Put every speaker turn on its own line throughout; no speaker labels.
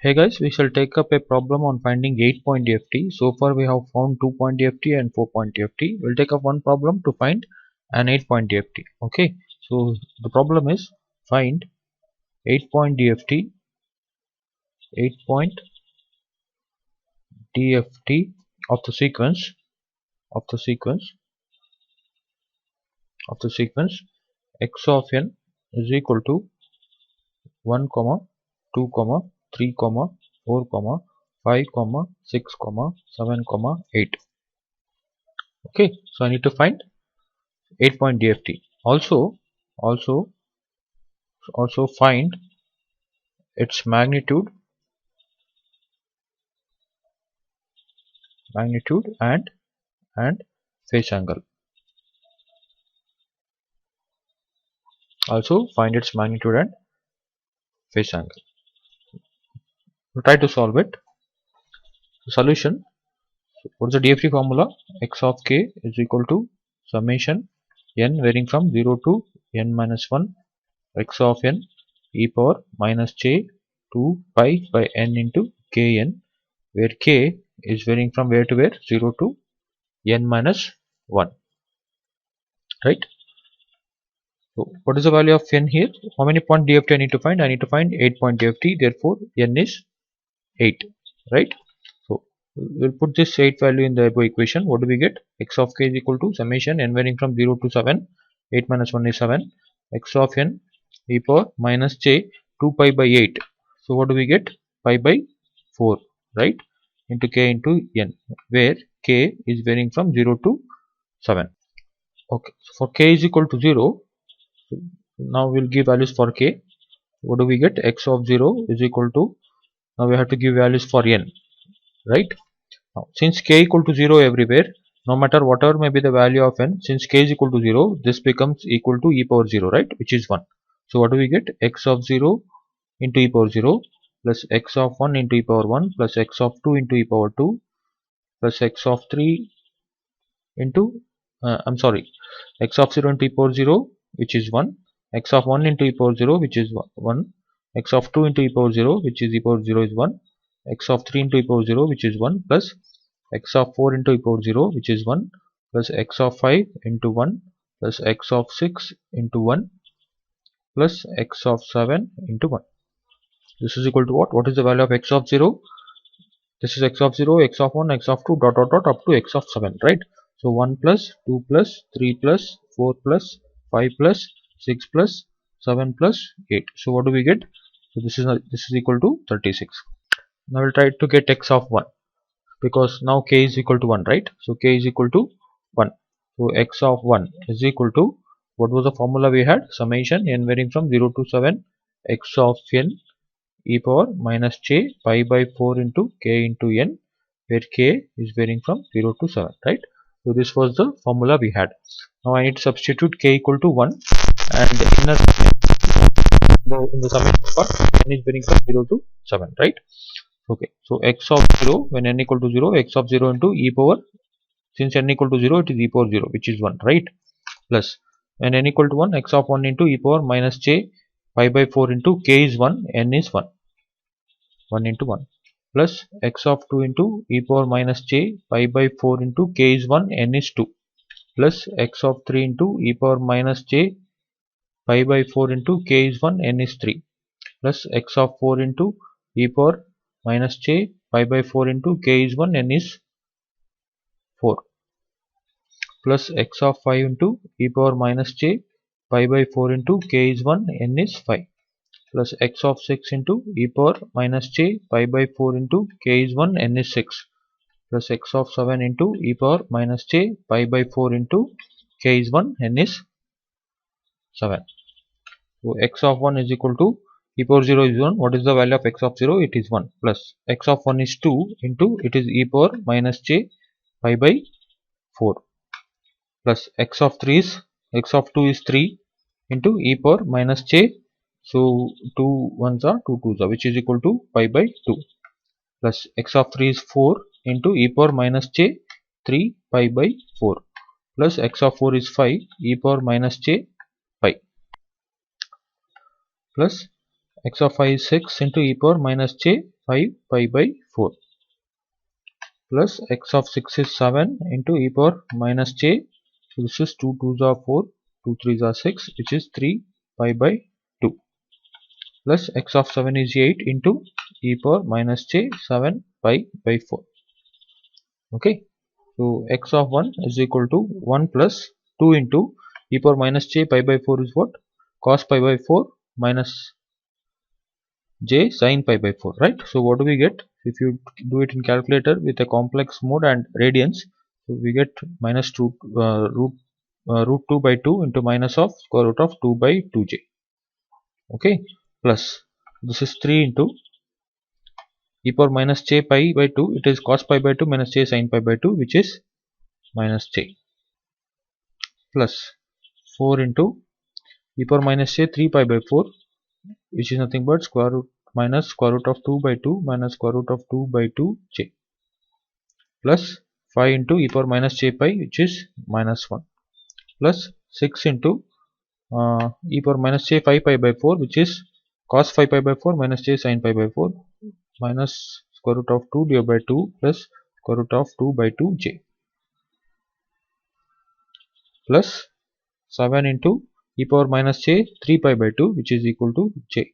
Hey guys, we shall take up a problem on finding 8-point DFT. So far we have found 2-point DFT and 4-point DFT. We'll take up one problem to find an 8-point DFT. Okay, so the problem is find 8-point DFT, 8-point DFT of the sequence x of n is equal to 1, 2, 3, 4, 5, 6, 7, 8. Okay, so I need to find 8-point DFT. Also find its magnitude and phase angle. Also find its magnitude and phase angle. We'll try to solve it. The solution. What is the DFT formula? X of k is equal to summation n varying from 0 to n minus 1 x of n e power minus j 2 pi by n into kn, where k is varying from where to where? 0 to n minus 1. Right? So what is the value of n here? How many point DFT I need to find? I need to find 8-point DFT. Therefore n is 8. Right? So we'll put this 8 value in the above equation. What do we get? X of k is equal to summation n varying from 0 to 7. 8 minus 1 is 7. X of n e power minus j 2 pi by 8. So what do we get? Pi by 4. Right? Into k into n, where k is varying from 0 to 7. Okay. So for k is equal to 0. Now we'll give values for k. What do we get? X of 0 is equal to, now we have to give values for n, right? Now since k equal to 0 everywhere, no matter whatever may be the value of n, since k is equal to 0, this becomes equal to e power 0, right, which is 1. So what do we get? X of 0 into e power 0 plus x of 1 into e power 1 plus x of 2 into e power 2 plus x of 3 into x of 0 into e power 0, which is 1, x of 1 into e power 0, which is 1, x of 2 into e power 0, which is e power 0 is 1, x of 3 into e power 0, which is 1, plus x of 4 into e power 0, which is 1, plus x of 5 into 1, plus x of 6 into 1, plus x of 7 into 1. This is equal to what? What is the value of x of 0? This is x of 0, x of 1, x of 2, dot dot dot up to x of 7, right? So 1 plus 2 plus 3 plus 4 plus 5 plus 6 plus 7 plus 8. So what do we get? So this is equal to 36. Now we'll try to get x of 1, because now k is equal to 1, right? So k is equal to 1. So x of 1 is equal to, what was the formula we had? Summation n varying from 0 to 7 x of n e power minus j pi by 4 into k into n, where k is varying from 0 to 7, right? So this was the formula we had. Now I need to substitute k equal to 1, and in the summation part n is varying from 0 to 7, right? Okay, so x of 0 when n equal to 0, x of 0 into e power, since n equal to 0, it is e power 0, which is 1, right? Plus when n equal to 1, x of 1 into e power minus j pi by 4 into k is 1, n is 1, 1 into 1, plus x of 2 into e power minus j pi by 4 into k is 1, n is 2, plus x of 3 into e power minus j pi by 4 into k is 1, n is 3, plus x of 4 into e power minus j pi by 4 into k is 1, n is 4, plus x of 5 into e power minus j pi by 4 into k is 1, n is 5, plus x of 6 into e power minus j pi by 4 into k is 1, n is 6, plus x of 7 into e power minus j pi by 4 into k is 1, n is 7. So x of 1 is equal to, e power 0 is 1. What is the value of x of 0? It is 1, plus x of 1 is 2 into, it is e power minus j pi by 4, plus x of 2 is 3 into e power minus j. So 2 ones are 2 twos are, which is equal to pi by 2, plus x of 3 is 4 into e power minus j 3 pi by 4, plus x of 4 is 5 e power minus j pi, plus x of 5 is 6 into e power minus j 5 pi by 4 plus x of 6 is 7 into e power minus j. So this is 2 2s are 4, 2 3s are 6, which is 3 pi by 2 plus x of 7 is 8 into e power minus j 7 pi by 4. Okay, so x of 1 is equal to 1 plus 2 into e power minus j pi by 4 is what? Cos pi by 4 minus j sin pi by 4, right? So what do we get if you do it in calculator with a complex mode and radians? So we get minus root 2 by 2 into minus of square root of 2 by 2j. Okay, plus this is 3 into e power minus j pi by 2, it is cos pi by 2 minus j sin pi by 2, which is minus j, plus 4 into e power minus j 3 pi by 4, which is nothing but square root minus square root of 2 by 2 minus square root of 2 by 2 j, plus 5 into e power minus j pi, which is minus 1, plus 6 into e power minus j 5 pi by 4, which is cos 5 pi by 4 minus j sin pi by 4 minus square root of 2 divided by 2 plus square root of 2 by 2 j, plus 7 into e power minus j 3 pi by 2, which is equal to j,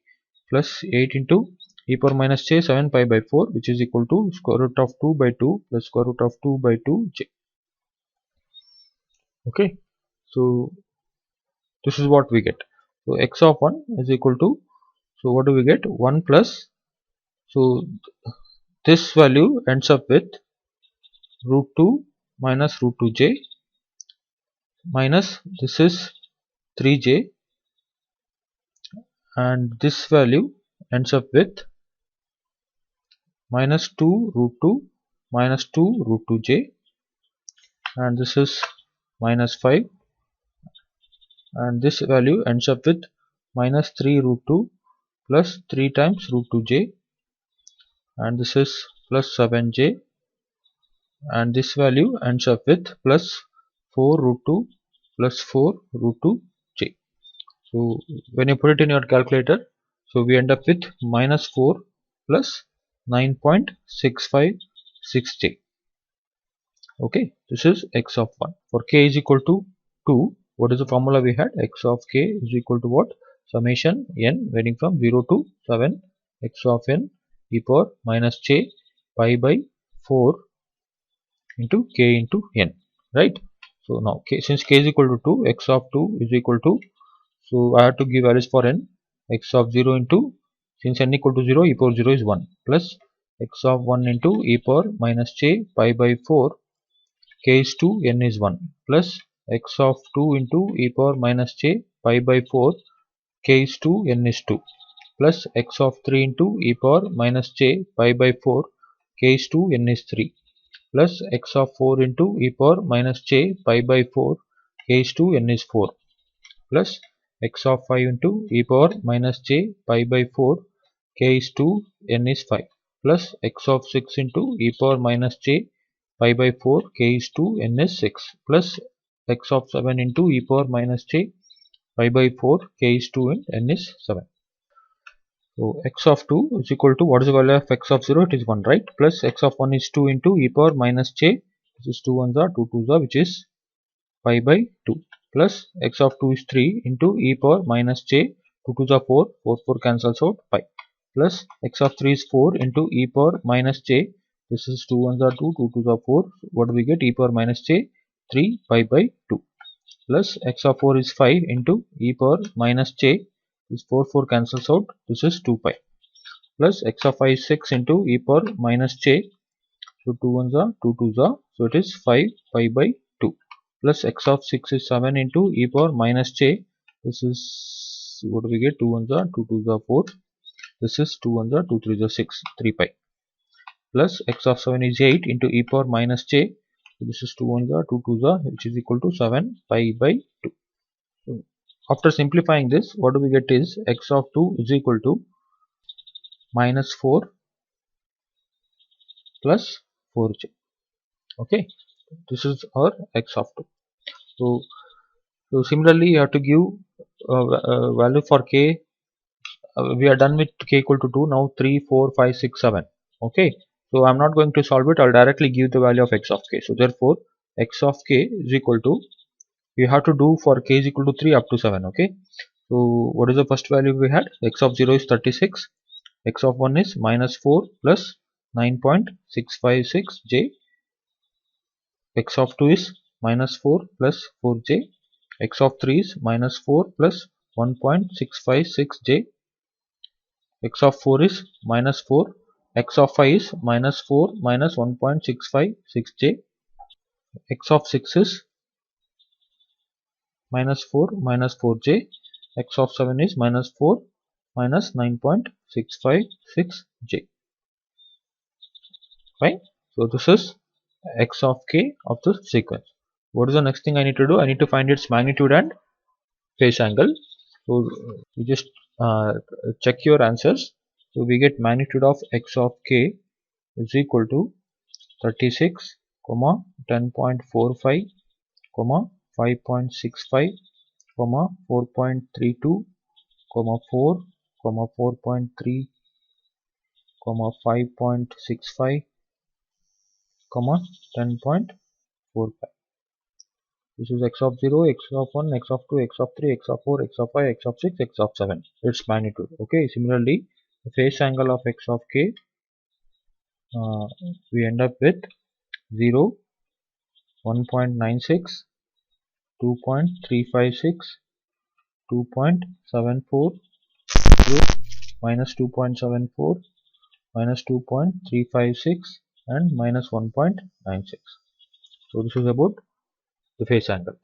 plus 8 into e power minus j 7 pi by 4, which is equal to square root of 2 by 2 plus square root of 2 by 2 j. Okay, so this is what we get. So x of 1 is equal to, so what do we get? 1 plus, so this value ends up with root 2 minus root 2j minus this is 3j, and this value ends up with minus 2 root 2 minus 2 root 2j, and this is minus 5, and this value ends up with minus 3 root 2 plus 3 times root 2j, and this is plus 7j, and this value ends up with plus 4 root 2 plus 4 root 2j. So when you put it in your calculator, so we end up with minus 4 plus 9.656j. Okay, this is x of 1. For k is equal to 2, what is the formula we had? X of k is equal to what? Summation n varying from 0 to 7 x of n e power minus j pi by 4 into k into n, right? So now k, since k is equal to 2, x of 2 is equal to, so I have to give values for n. X of 0 into, since n equal to 0, e power 0 is 1, plus x of 1 into e power minus j pi by 4 k is 2 n is 1, plus x of 2 into e power minus j pi by 4 k is 2 n is 2, plus x of 3 into e power minus j pi by 4 k is 2 n is 3, plus x of 4 into e power minus j pi by 4 k is 2 n is 4, plus x of 5 into e power minus j pi by 4 k is 2 n is 5, plus x of 6 into e power minus j pi by 4 k is 2 n is 6, plus x of 7 into e power minus j pi by 4 k is 2 and n is 7. So x of 2 is equal to, what is the value of x of 0? It is 1, right? Plus x of 1 is 2 into e power minus j, this is 2 ones are 2 2s are, which is pi by 2, plus x of 2 is 3 into e power minus j, 2 2s are 4, 4 4 cancels out, pi, plus x of 3 is 4 into e power minus j, this is 2 ones are 2, 2 2s are 4, what do we get? E power minus j 3 pi by 2, plus x of 4 is 5 into e power minus j, this 4 4 cancels out, this is 2 pi, plus x of 5 is 6 into e power minus j, so 2 ones are 2 2s are, so it is 5 pi by 2, plus x of 6 is 7 into e power minus j, this is, what do we get? 2 ones are 2 2s are 4, this is 2 ones are 2 3s are 6, 3 pi, plus x of 7 is 8 into e power minus j, so this is 2 ones are 2 2s are, which is equal to 7 pi by 2. So after simplifying this, what do we get is x of 2 is equal to minus 4 plus 4j. Okay, this is our x of 2. So similarly, you have to give value for k we are done with k equal to 2. Now 3, 4, 5, 6, 7. Okay, so I'm not going to solve it. I'll directly give the value of x of k. So therefore x of k is equal to, we have to do for k is equal to 3 up to 7. Okay, so what is the first value we had? X of 0 is 36, x of 1 is minus 4 plus 9.656 j, x of 2 is minus 4 plus 4j, x of 3 is minus 4 plus 1.656 j, x of 4 is minus 4, x of 5 is minus 4 minus 1.656 j, x of 6 is minus 4 minus 4j, x of 7 is minus 4 minus 9.656 j. Right? So this is x of k of the sequence. What is the next thing I need to do? I need to find its magnitude and phase angle. So you just check your answers. So we get magnitude of x of k is equal to 36, 10.45, 5.65, 4.32, 4, 4.3, 5.65, 10.45. This is x of 0, x of 1, x of 2, x of 3, x of 4, x of 5, x of 6, x of 7. Its magnitude. Okay. Similarly, the phase angle of x of k, we end up with 0, 1.96, 2.356, 2.74, 0, minus 2.74, minus 2.356, and minus 1.96. So this is about the phase angle.